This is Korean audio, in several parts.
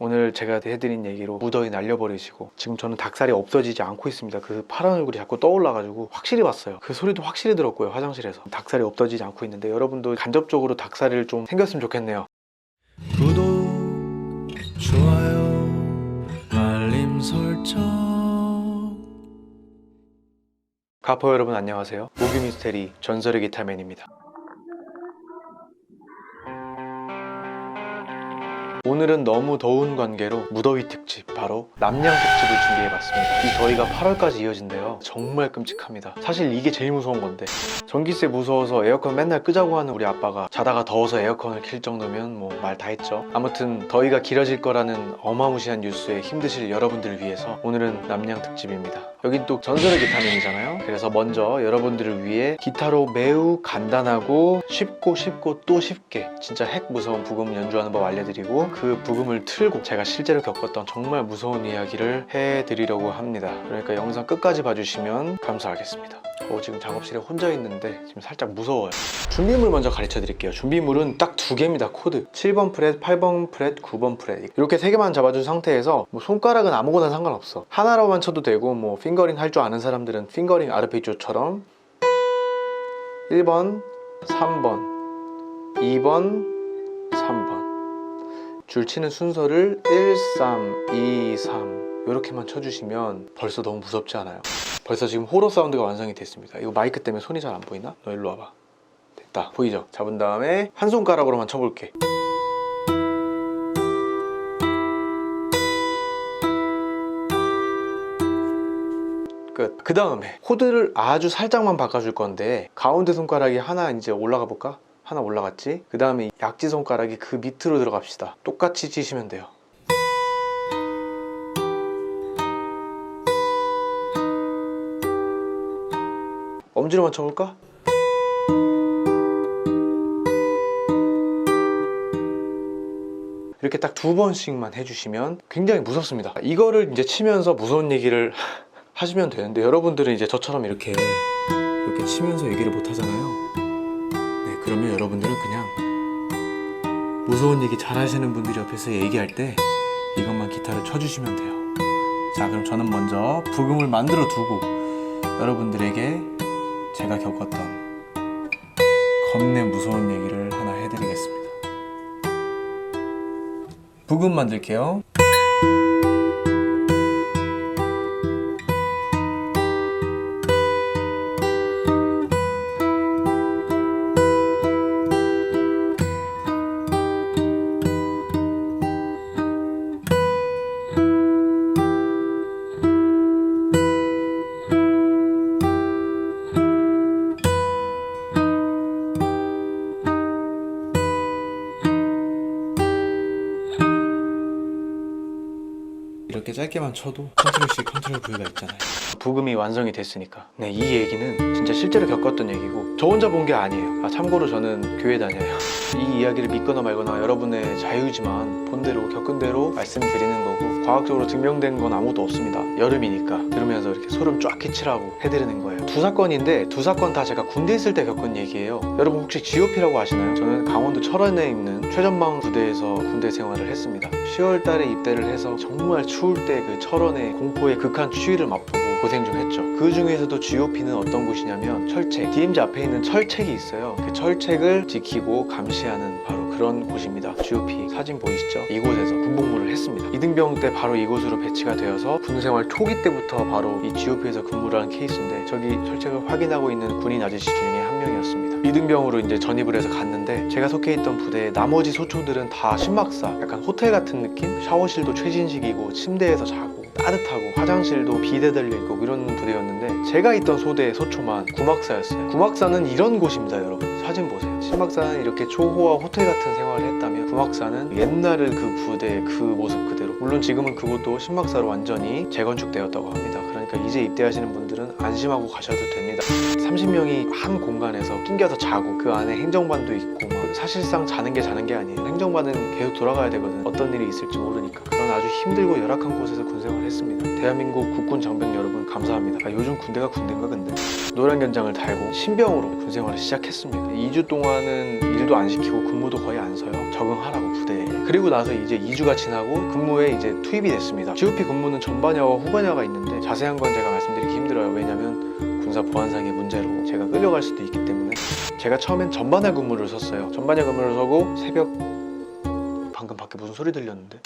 오늘 제가 해드린 얘기로 무더위 날려버리시고, 지금 저는 닭살이 없어지지 않고 있습니다. 그 파란 얼굴이 자꾸 떠올라가지고 확실히 봤어요. 그 소리도 확실히 들었고요, 화장실에서. 닭살이 없어지지 않고 있는데 여러분도 간접적으로 닭살이 좀 생겼으면 좋겠네요. 구독, 좋아요, 알림 설정. 가퍼 여러분 안녕하세요. 모기 미스테리 전설의 기타맨입니다. 오늘은 너무 더운 관계로 무더위 특집, 바로 남양 특집을 준비해봤습니다. 이 더위가 8월까지 이어진대요. 정말 끔찍합니다. 사실 이게 제일 무서운 건데, 전기세 무서워서 에어컨 맨날 끄자고 하는 우리 아빠가 자다가 더워서 에어컨을 킬 정도면 뭐 말 다 했죠. 아무튼 더위가 길어질 거라는 어마무시한 뉴스에 힘드실 여러분들을 위해서 오늘은 남양 특집입니다. 여긴 또 전설의 기타맨이잖아요. 그래서 먼저 여러분들을 위해 기타로 매우 간단하고 쉽고 또 쉽게 진짜 핵 무서운 부금 연주하는 법 알려드리고, 그 부금을 틀고 제가 실제로 겪었던 정말 무서운 이야기를 해드리려고 합니다. 그러니까 영상 끝까지 봐주시면 감사하겠습니다. 지금 작업실에 혼자 있는데 지금 살짝 무서워요. 준비물 먼저 가르쳐 드릴게요. 준비물은 딱 두 개입니다. 코드 7번 프렛, 8번 프렛, 9번 프렛, 이렇게 세 개만 잡아준 상태에서 뭐 손가락은 아무거나 상관없어. 하나로만 쳐도 되고, 뭐 핑거링 할 줄 아는 사람들은 핑거링 아르페지오처럼 1번, 3번, 2번, 3번 줄 치는 순서를 1, 3, 2, 3 이렇게만 쳐주시면 벌써 너무 무섭지 않아요? 벌써 지금 호러 사운드가 완성이 됐습니다. 이거 마이크 때문에 손이 잘 안 보이나? 너 일로 와봐. 됐다. 보이죠? 잡은 다음에 한 손가락으로만 쳐볼게. 끝. 그 다음에 코드를 아주 살짝만 바꿔줄 건데, 가운데 손가락이 하나 이제 올라가 볼까? 하나 올라갔지? 그 다음에 약지 손가락이 그 밑으로 들어갑시다. 똑같이 치시면 돼요. 엄지로만 쳐볼까? 이렇게 딱 두 번씩만 해주시면 굉장히 무섭습니다. 이거를 이제 치면서 무서운 얘기를 하시면 되는데, 여러분들은 이제 저처럼 이렇게 치면서 얘기를 못 하잖아요. 네, 그러면 여러분들은 그냥 무서운 얘기 잘 하시는 분들이 옆에서 얘기할 때 이것만 기타를 쳐주시면 돼요. 자, 그럼 저는 먼저 부금을 만들어 두고 여러분들에게 제가 겪었던 겁내 무서운 얘기를 하나 해드리겠습니다. 부금 만들게요. 이렇게 짧게만 쳐도 컨트롤 C, 컨트롤 V가 있잖아요. 부금이 완성이 됐으니까. 네, 이 얘기는 진짜 실제로 겪었던 얘기고, 저 혼자 본 게 아니에요. 참고로 저는 교회 다녀요. 이 이야기를 믿거나 말거나 여러분의 자유지만 본 대로 겪은 대로 말씀드리는 거고, 과학적으로 증명된 건 아무것도 없습니다. 여름이니까 들으면서 이렇게 소름 쫙 끼치라고 해드리는 거예요. 두 사건인데 두 사건 다 제가 군대 있을 때 겪은 얘기예요. 여러분 혹시 GOP라고 아시나요? 저는 강원도 철원에 있는 최전방 부대에서 군대 생활을 했습니다. 10월 달에 입대를 해서 정말 추울 때 그 철원의 공포의 극한 추위를 맛보고 고생 좀 했죠. 그 중에서도 GOP는 어떤 곳이냐면 철책, DMZ 앞에 있는 철책이 있어요. 그 철책을 지키고 감시하는 바로 그런 곳입니다. GOP 사진 보이시죠? 이곳에서 군복무를 했습니다. 이등병 때 바로 이곳으로 배치가 되어서 군생활 초기 때부터 바로 이 GOP에서 근무를 한 케이스인데, 저기 철책을 확인하고 있는 군인 아저씨 중에 한 명이었습니다. 이등병으로 이제 전입을 해서 갔는데, 제가 속해 있던 부대의 나머지 소초들은 다 신막사, 약간 호텔 같은 느낌? 샤워실도 최신식이고 침대에서 자고 따뜻하고 화장실도 비대 달려있고 이런 부대였는데, 제가 있던 소대의 소초만 구막사였어요. 구막사는 이런 곳입니다. 여러분 사진 보세요. 신막사는 이렇게 초호화 호텔 같은 생활을 했다면, 구막사는 옛날의 그 부대의 그 모습 그대로, 물론 지금은 그곳도 신막사로 완전히 재건축되었다고 합니다. 그러니까 이제 입대하시는 분들은 안심하고 가셔도 됩니다. 30명이 한 공간에서 낑겨서 자고, 그 안에 행정반도 있고, 사실상 자는 게 아니에요. 행정반은 계속 돌아가야 되거든. 어떤 일이 있을지 모르니까. 그런 아주 힘들고 열악한 곳에서 군생활을 했습니다. 대한민국 국군 장병 여러분 감사합니다. 요즘 군대가 군대인가 근데? 노란 견장을 달고 신병으로 군생활을 시작했습니다. 2주 동안은 일도 안 시키고 근무도 거의 안 서요. 적응하라고 부대에. 그리고 나서 이제 2주가 지나고 근무에 이제 투입이 됐습니다. GOP 근무는 전반야와 후반야가 있는데 자세한 건 제가 말씀드리기 힘들어요. 왜냐면 군사 보안상의 문제로 제가 끌려갈 수도 있기 때문에. 제가 처음엔 전반야 근무를 섰어요. 전반야 근무를 서고 새벽, 방금 밖에 무슨 소리 들렸는데?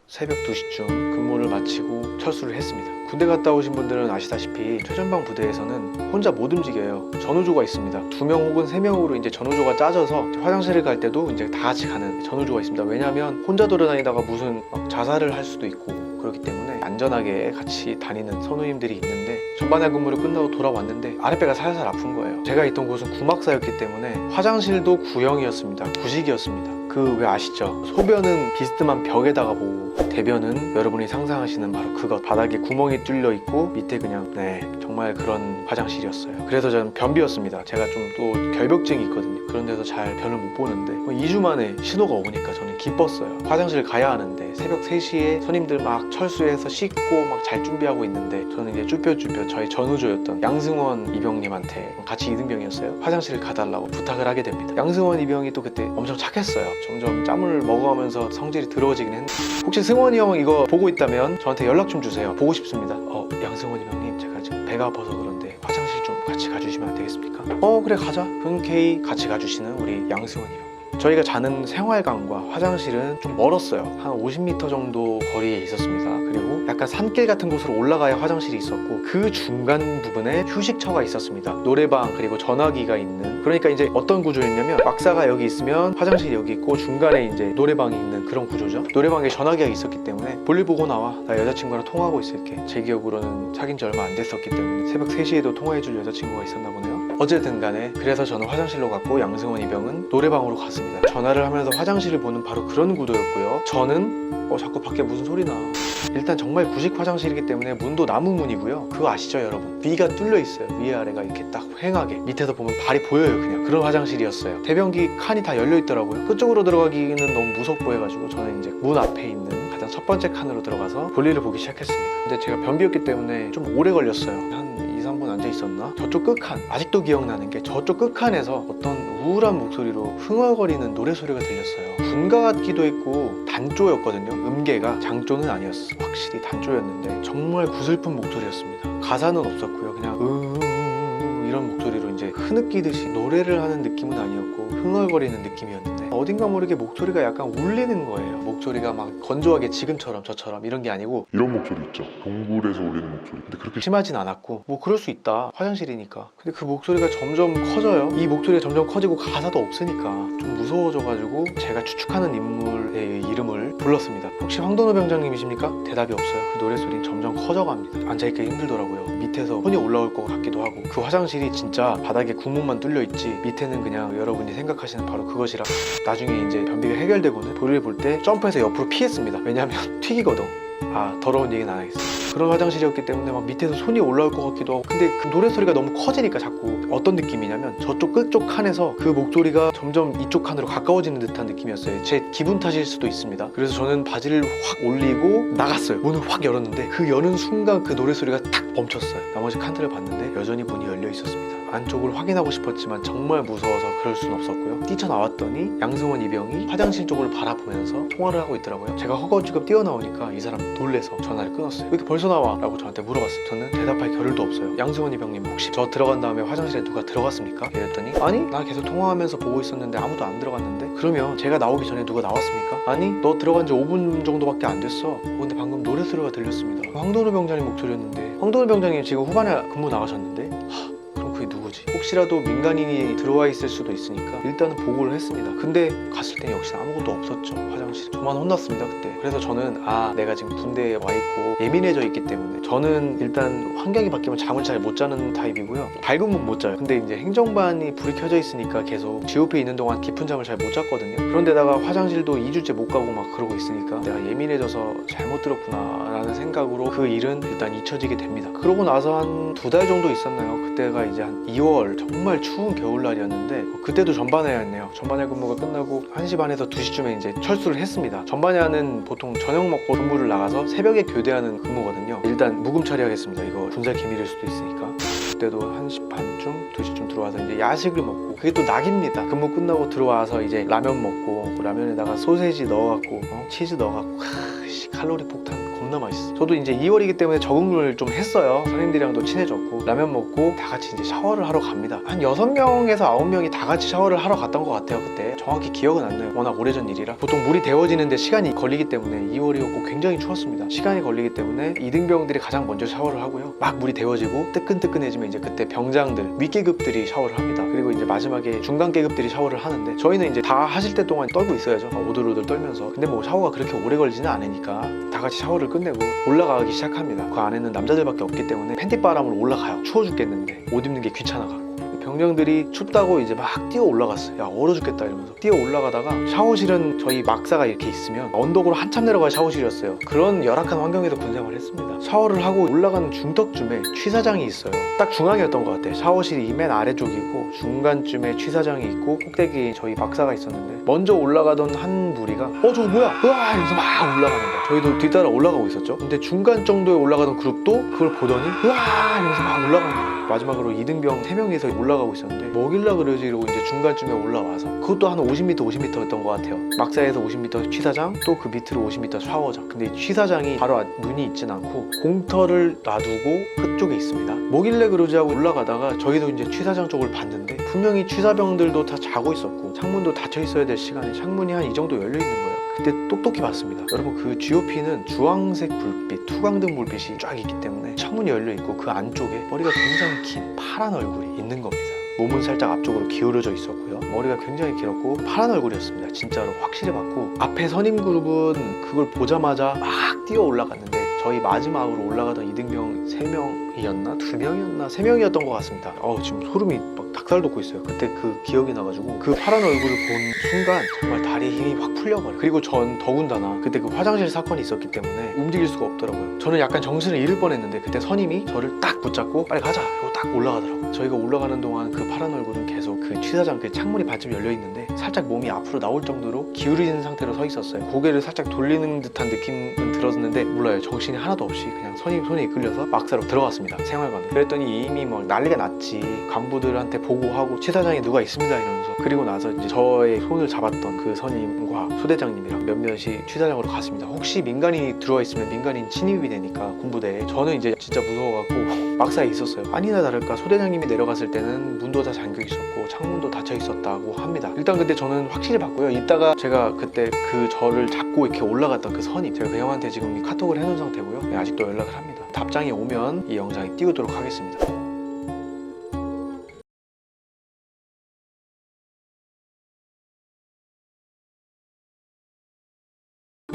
새벽 2시쯤 근무를 마치고 철수를 했습니다. 군대 갔다 오신 분들은 아시다시피 최전방 부대에서는 혼자 못 움직여요. 전우조가 있습니다. 2명 혹은 3명으로 이제 전우조가 짜져서 화장실을 갈 때도 이제 다 같이 가는 전우조가 있습니다. 왜냐하면 혼자 돌아다니다가 무슨 막 자살을 할 수도 있고 그렇기 때문에 안전하게 같이 다니는 선우님들이 있는데 전반야 근무를 끝나고 돌아왔는데 아랫배가 살살 아픈 거예요. 제가 있던 곳은 구막사였기 때문에 화장실도 구형이었습니다. 구식이었습니다. 그 왜 아시죠? 소변은 비스듬한 벽에다가 보고 대변은 여러분이 상상하시는 바로 그것, 바닥에 구멍이 뚫려 있고 밑에 그냥 정말 그런 화장실이었어요. 그래서 저는 변비였습니다. 제가 좀 또 결벽증이 있거든요. 그런데도 잘 변을 못 보는데 2주 만에 신호가 오니까 저는 기뻤어요. 화장실 가야 하는데 새벽 3시에 손님들 막 철수해서 씻고 막 잘 준비하고 있는데 저는 이제 쭈뼛쭈뼛 저희 전우조였던 양승원 이병님한테 같이 이등병이었어요. 화장실을 가달라고 부탁을 하게 됩니다. 양승원 이병이 또 그때 엄청 착했어요. 점점 짬을 먹어가면서 성질이 더러워지긴 했는데 혹시 승원이 형 이거 보고 있다면 저한테 연락 좀 주세요. 보고 싶습니다. 양승원 이병님 제가 지금 배가 아파서 그런데 화장실 좀 같이 가주시면 안 되겠습니까? 그래 가자. 흔쾌히 같이 가주시는 우리 양승원 이병. 저희가 자는 생활관과 화장실은 좀 멀었어요. 한 50m 정도 거리에 있었습니다. 그리고 약간 산길 같은 곳으로 올라가야 화장실이 있었고 그 중간 부분에 휴식처가 있었습니다. 노래방 그리고 전화기가 있는, 그러니까 이제 어떤 구조였냐면 막사가 여기 있으면 화장실이 여기 있고 중간에 이제 노래방이 있는 그런 구조죠. 노래방에 전화기가 있었기 때문에 볼일 보고 나와, 나 여자친구랑 통화하고 있을게. 제 기억으로는 사귄 지 얼마 안 됐었기 때문에 새벽 3시에도 통화해줄 여자친구가 있었나 보네요. 어쨌든 간에 그래서 저는 화장실로 갔고 양승원 이병은 노래방으로 갔습니다. 전화를 하면서 화장실을 보는 바로 그런 구도였고요. 저는 자꾸 밖에 무슨 소리 나. 일단 정말 구식 화장실이기 때문에 문도 나무 문이고요. 그거 아시죠 여러분? 위가 뚫려 있어요. 위아래가 이렇게 딱 휑하게. 밑에서 보면 발이 보여요. 그냥 그런 화장실이었어요. 대변기 칸이 다 열려 있더라고요. 그쪽으로 들어가기는 너무 무섭고 해가지고 저는 이제 문 앞에 있는 가장 첫 번째 칸으로 들어가서 볼일을 보기 시작했습니다. 근데 제가 변비였기 때문에 좀 오래 걸렸어요. 한 2-3분 앉아 있었나? 저쪽 끝칸, 아직도 기억나는 게 저쪽 끝칸에서 어떤 우울한 목소리로 흥얼거리는 노래소리가 들렸어요. 군가 같기도 했고 단조였거든요. 음계가 장조는 아니었어. 확실히 단조였는데 정말 구슬픈 목소리였습니다. 가사는 없었고요. 그냥 이런 목소리로 이제 흐느끼듯이 노래를 하는 느낌은 아니었고 흥얼거리는 느낌이었는데 어딘가 모르게 목소리가 약간 울리는 거예요. 목소리가 막 건조하게 지금처럼 저처럼 이런 게 아니고 이런 목소리 있죠. 동굴에서 울리는 목소리. 근데 그렇게 심하진 않았고 뭐 그럴 수 있다. 화장실이니까. 근데 그 목소리가 점점 커져요. 이 목소리가 점점 커지고 가사도 없으니까 좀 무서워져가지고 제가 추측하는 인물의 이름을 불렀습니다. 혹시 황돈호 병장님이십니까? 대답이 없어요. 그 노래소리는 점점 커져갑니다. 앉아있기 힘들더라고요. 밑에서 손이 올라올 것 같기도 하고 그 화장실이 진짜 바닥에 구멍만 뚫려 있지 밑에는 그냥 여러분이 생각하시는 바로 그것이라 나중에 이제 변비가 해결되고는 볼일 볼 때 점프해서 옆으로 피했습니다. 왜냐면 튀기거든. 더러운 얘기는 안 하겠어. 그런 화장실이었기 때문에 막 밑에서 손이 올라올 것 같기도 하고 근데 그 노래소리가 너무 커지니까 자꾸 어떤 느낌이냐면 저쪽 끝쪽 칸에서 그 목소리가 점점 이쪽 칸으로 가까워지는 듯한 느낌이었어요. 제 기분 탓일 수도 있습니다. 그래서 저는 바지를 확 올리고 나갔어요. 문을 확 열었는데 그 여는 순간 그 노래소리가 탁 멈췄어요. 나머지 칸들을 봤는데 여전히 문이 열려 있었습니다. 안쪽을 확인하고 싶었지만 정말 무서워서 그럴 수는 없었고요. 뛰쳐나왔더니 양승원 이병이 화장실 쪽을 바라보면서 통화를 하고 있더라고요. 제가 허겁지겁 뛰어나오니까 이 사람 놀래서 전화를 끊었어요. 왜 이렇게 벌써 나와? 라고 저한테 물어봤어요. 저는 대답할 겨를도 없어요. 양승원 이병님 혹시 저 들어간 다음에 화장실에 누가 들어갔습니까? 이랬더니 아니 나 계속 통화하면서 보고 있었는데 아무도 안 들어갔는데 그러면 제가 나오기 전에 누가 나왔습니까? 아니 너 들어간 지 5분 정도밖에 안 됐어. 근데 방금 노래소리가 들렸습니다. 황돈호 병장님 목소리였는데 황돈호 병장님 지금 후반에 근무 나가셨는데 그럼 그게 누구지? 혹시라도 민간인이 들어와 있을 수도 있으니까 일단은 보고를 했습니다. 근데 갔을 땐 역시 아무것도 없었죠. 화장실에. 저만 혼났습니다 그때. 그래서 저는 내가 지금 군대에 와 있고 예민해져 있기 때문에 저는 일단 환경이 바뀌면 잠을 잘 못 자는 타입이고요. 밝으면 못 자요. 근데 이제 행정반이 불이 켜져 있으니까 계속 GOP에 있는 동안 깊은 잠을 잘 못 잤거든요. 그런데다가 화장실도 2주째 못 가고 막 그러고 있으니까 내가 예민해져서 잘못 들었구나 라는 생각으로 그 일은 일단 잊혀지게 됩니다. 그러고 나서 한 2달 정도 있었나요? 그때가 이제 한 2월 정말 추운 겨울날이었는데 그때도 전반야였네요. 전반야 근무가 끝나고 1시 반에서 2시쯤에 이제 철수를 했습니다. 전반야는 보통 저녁 먹고 근무를 나가서 새벽에 교대하는 근무거든요. 일단 묵음 처리하겠습니다. 이거 군사 기밀일 수도 있으니까. 그때도 1시 반쯤 2시쯤 들어와서 이제 야식을 먹고, 그게 또 낙입니다. 근무 끝나고 들어와서 이제 라면 먹고, 그 라면에다가 소세지 넣어갖고 치즈 넣어갖고 칼로리 폭탄 겁나 맛있어. 저도 이제 2월이기 때문에 적응을 좀 했어요. 선임들이랑도 친해졌고, 라면 먹고 다 같이 이제 샤워를 하러 갑니다. 한 6명에서 9명이 다 같이 샤워를 하러 갔던 것 같아요. 그때 정확히 기억은 안 나요. 워낙 오래전 일이라. 보통 물이 데워지는데 시간이 걸리기 때문에 2월이었고 굉장히 추웠습니다. 시간이 걸리기 때문에 이등병들이 가장 먼저 샤워를 하고요. 막 물이 데워지고 뜨끈뜨끈해지면 이제 그때 병장들, 윗계급들이 샤워를 합니다. 그리고 이제 마지막에 중간계급들이 샤워를 하는데, 저희는 이제 다 하실 때 동안 떨고 있어야죠. 오들오들 떨면서. 근데 뭐 샤워가 그렇게 오래 걸리지는 않으니까 다 같이 샤워를 끝내고 올라가기 시작합니다. 그 안에는 남자들밖에 없기 때문에 팬티바람으로 올라가요. 추워 죽겠는데 옷 입는 게 귀찮아가지고. 병장들이 춥다고 이제 막 뛰어 올라갔어요. 야, 얼어 죽겠다 이러면서 뛰어 올라가다가, 샤워실은 저희 막사가 이렇게 있으면 언덕으로 한참 내려가야 샤워실이었어요. 그런 열악한 환경에서 군생활을 했습니다. 샤워를 하고 올라가는 중턱쯤에 취사장이 있어요. 딱 중앙이었던 것 같아요. 샤워실이 맨 아래쪽이고 중간쯤에 취사장이 있고 꼭대기에 저희 막사가 있었는데, 먼저 올라가던 한 무리가 저거 뭐야? 으아! 이러면서 막 올라가는 거야. 저희도 뒤따라 올라가고 있었죠. 근데 중간 정도에 올라가던 그룹도 그걸 보더니 으아! 이러면서 막 올라가는 거야. 마지막으로 2등병 3명이서 올라가고 있었는데, 뭐길라 그러지 이러고 이제 중간쯤에 올라와서, 그것도 한 50m였던 것 같아요. 막사에서 50m 취사장, 또 그 밑으로 50m 샤워장. 근데 취사장이 바로 문이 있진 않고 공터를 놔두고 끝쪽에 있습니다. 뭐길래 그러지 하고 올라가다가 저희도 이제 취사장 쪽을 봤는데, 분명히 취사병들도 다 자고 있었고 창문도 닫혀 있어야 될 시간에 창문이 한 이 정도 열려 있는 거예요. 그때 똑똑히 봤습니다. 여러분, 그 GOP는 주황색 불빛, 투광등 불빛이 쫙 있기 때문에 창문이 열려 있고 그 안쪽에 머리가 굉장히 긴 파란 얼굴이 있는 겁니다. 몸은 살짝 앞쪽으로 기울어져 있었고요. 머리가 굉장히 길었고 파란 얼굴이었습니다. 진짜로 확실히 봤고, 앞에 선임 그룹은 그걸 보자마자 막 뛰어 올라갔는데, 저희 마지막으로 올라가던 이등병 3명이었나? 2명이었나? 3명이었던 것 같습니다. 지금 소름이 막 닭살 돋고 있어요. 그때 그 기억이 나가지고 그 파란 얼굴을 본 순간 정말 다리에 힘이 확 풀려버려요. 그리고 전 더군다나 그때 그 화장실 사건이 있었기 때문에 움직일 수가 없더라고요. 저는 약간 정신을 잃을 뻔했는데, 그때 선임이 저를 딱 붙잡고 빨리 가자! 이러고 딱 올라가더라고요. 저희가 올라가는 동안 그 파란 얼굴은 계속 그 취사장 그 창문이 반쯤 열려있는데 살짝 몸이 앞으로 나올 정도로 기울어진 상태로 서 있었어요. 고개를 살짝 돌리는 듯한 느낌은 들었는데, 몰라요. 정신이 하나도 없이 그냥 선임 손에 이끌려서 막사로 들어갔습니다. 생활관에. 그랬더니 이미 뭐 난리가 났지. 간부들한테 보고하고 취사장에 누가 있습니다 이러면서. 그리고 나서 이제 저의 손을 잡았던 그 선임과 소대장님이랑 몇몇이 취사장으로 갔습니다. 혹시 민간인이 들어와 있으면 민간인 침입이 되니까 군부대에. 저는 이제 진짜 무서워갖고 막사에 있었어요. 아니나 다를까 소대장님이 내려갔을 때는 문도 다 잠겨 있었고 창문도 닫혀 있었다고 합니다. 일단 근데 저는 확실히 봤고요. 이따가 제가 그때 그 저를 잡고 이렇게 올라갔던 그 선임, 제가 그 형한테 지금 카톡을 해놓은 상태고요. 네, 아직도 연락을 합니다. 답장이 오면 이 영상에 띄우도록 하겠습니다.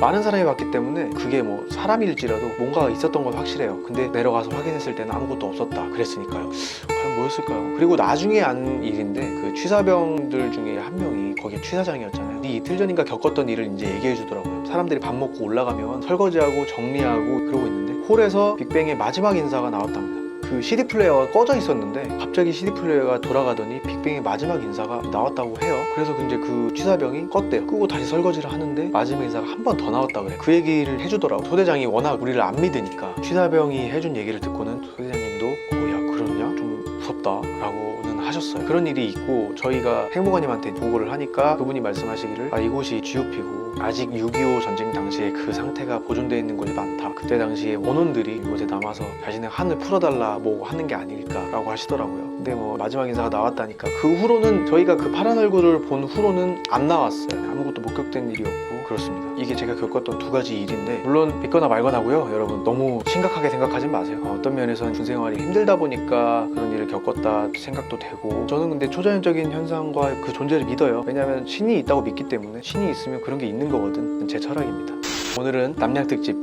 많은 사람이 봤기 때문에 그게 뭐 사람일지라도 뭔가가 있었던 건 확실해요. 근데 내려가서 확인했을 때는 아무것도 없었다 그랬으니까요. 과연 뭐였을까요? 그리고 나중에 안 일인데, 그 취사병들 중에 한 명이 거기 취사장이었잖아요. 이틀 전인가 겪었던 일을 이제 얘기해 주더라고요. 사람들이 밥 먹고 올라가면 설거지하고 정리하고 그러고 있는데, 홀에서 빅뱅의 마지막 인사가 나왔답니다. 그 CD 플레이어가 꺼져 있었는데 갑자기 CD 플레이어가 돌아가더니 빅뱅의 마지막 인사가 나왔다고 해요. 그래서 이제 그 취사병이 껐대요. 끄고 다시 설거지를 하는데 마지막 인사가 한 번 더 나왔다 그래. 그 얘기를 해주더라고. 소대장이 워낙 우리를 안 믿으니까. 취사병이 해준 얘기를 듣고는 소대장님도 야 그러냐? 좀 무섭다 라고는 하셨어요. 그런 일이 있고, 저희가 행보관님한테 보고를 하니까 그분이 말씀하시기를 이곳이 GOP고 아직 6.25 전쟁 당시에 그 상태가 보존되어 있는 곳이 많다. 그때 당시에 원혼들이 이곳에 남아서 자신의 한을 풀어달라 뭐 하는 게 아닐까라고 하시더라고요. 근데 뭐 마지막 인사가 나왔다니까. 그 후로는 저희가 그 파란 얼굴을 본 후로는 안 나왔어요. 아무것도 목격된 일이었고 그렇습니다. 이게 제가 겪었던 두 가지 일인데, 물론 믿거나 말거나고요. 여러분 너무 심각하게 생각하지 마세요. 어떤 면에서는 군생활이 힘들다 보니까 그런 일을 겪었다 생각도 되고, 저는 근데 초자연적인 현상과 그 존재를 믿어요. 왜냐하면 신이 있다고 믿기 때문에. 신이 있으면 그런 게 있는 거거든. 제 철학입니다. 오늘은 남양 특집.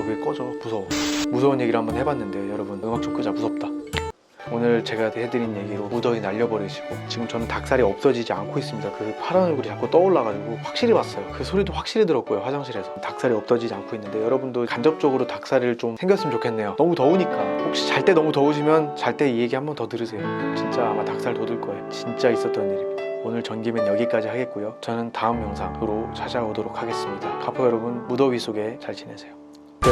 왜 꺼져? 무서워. 무서운 얘기를 한번 해봤는데, 여러분 음악 좀 끄자. 무섭다. 오늘 제가 해드린 얘기로 무더위 날려버리시고, 지금 저는 닭살이 없어지지 않고 있습니다. 그 파란 얼굴이 자꾸 떠올라가지고 확실히 봤어요. 그 소리도 확실히 들었고요. 화장실에서. 닭살이 없어지지 않고 있는데, 여러분도 간접적으로 닭살이 좀 생겼으면 좋겠네요. 너무 더우니까. 혹시 잘 때 너무 더우시면 잘 때 이 얘기 한번 더 들으세요. 진짜 아마 닭살 돋을 거예요. 진짜 있었던 일입니다. 오늘 전기면 여기까지 하겠고요. 저는 다음 영상으로 찾아오도록 하겠습니다. 가포 여러분, 무더위 속에 잘 지내세요. 끝.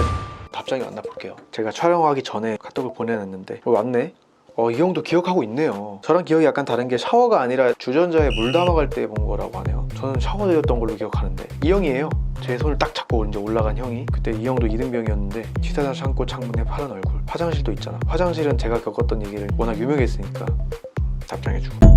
답장이 왔나 볼게요. 제가 촬영하기 전에 카톡을 보내놨는데 왔네? 이 형도 기억하고 있네요. 저랑 기억이 약간 다른 게 샤워가 아니라 주전자에 물 담아갈 때 본 거라고 하네요. 저는 샤워되었던 걸로 기억하는데 이 형이에요. 제 손을 딱 잡고 이제 올라간 형이. 그때 이 형도 이등병이었는데 취사자 창고 창문에 파란 얼굴. 화장실도 있잖아. 화장실은 제가 겪었던 얘기를 워낙 유명했으니까 답장해주고